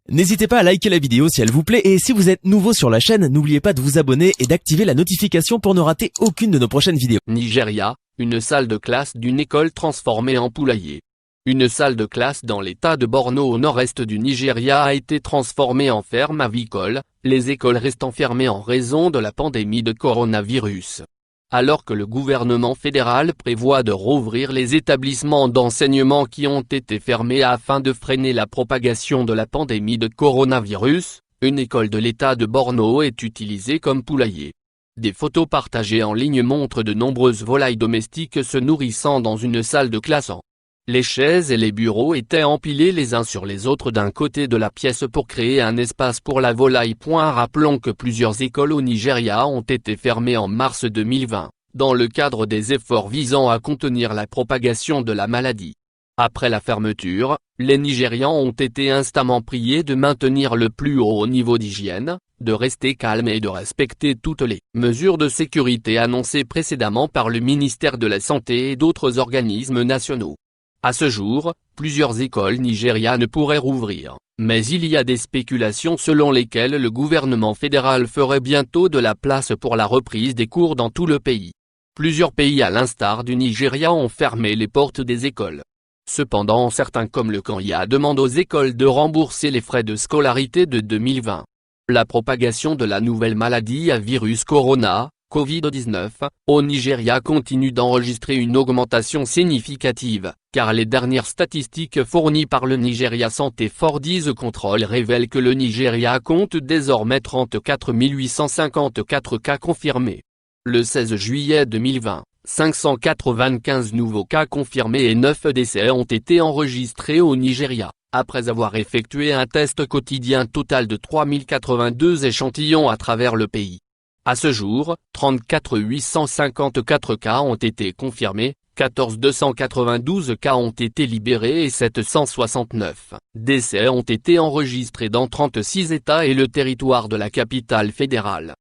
N'hésitez pas à liker la vidéo si elle vous plaît et si vous êtes nouveau sur la chaîne, n'oubliez pas de vous abonner et d'activer la notification pour ne rater aucune de nos prochaines vidéos. Nigeria, une salle de classe d'une école transformée en poulailler. Une salle de classe dans l'état de Borno au nord-est du Nigeria a été transformée en ferme avicole, les écoles restant fermées en raison de la pandémie de coronavirus. Alors que le gouvernement fédéral prévoit de rouvrir les établissements d'enseignement qui ont été fermés afin de freiner la propagation de la pandémie de coronavirus, une école de l'état de Borno est utilisée comme poulailler. Des photos partagées en ligne montrent de nombreuses volailles domestiques se nourrissant dans une salle de classe. Les chaises et les bureaux étaient empilés les uns sur les autres d'un côté de la pièce pour créer un espace pour la volaille. Rappelons que plusieurs écoles au Nigeria ont été fermées en mars 2020, dans le cadre des efforts visant à contenir la propagation de la maladie. Après la fermeture, les Nigérians ont été instamment priés de maintenir le plus haut niveau d'hygiène, de rester calmes et de respecter toutes les mesures de sécurité annoncées précédemment par le ministère de la Santé et d'autres organismes nationaux. À ce jour, plusieurs écoles nigérianes pourraient rouvrir, mais il y a des spéculations selon lesquelles le gouvernement fédéral ferait bientôt de la place pour la reprise des cours dans tout le pays. Plusieurs pays à l'instar du Nigeria ont fermé les portes des écoles. Cependant certains comme le Kenya demandent aux écoles de rembourser les frais de scolarité de 2020. La propagation de la nouvelle maladie à virus corona, Covid-19, au Nigeria continue d'enregistrer une augmentation significative, car les dernières statistiques fournies par le Nigeria Santé for Disease Control révèlent que le Nigeria compte désormais 34 854 cas confirmés. Le 16 juillet 2020, 595 nouveaux cas confirmés et 9 décès ont été enregistrés au Nigeria, après avoir effectué un test quotidien total de 3082 échantillons à travers le pays. À ce jour, 34 854 cas ont été confirmés, 14 292 cas ont été libérés et 769 décès ont été enregistrés dans 36 États et le territoire de la capitale fédérale.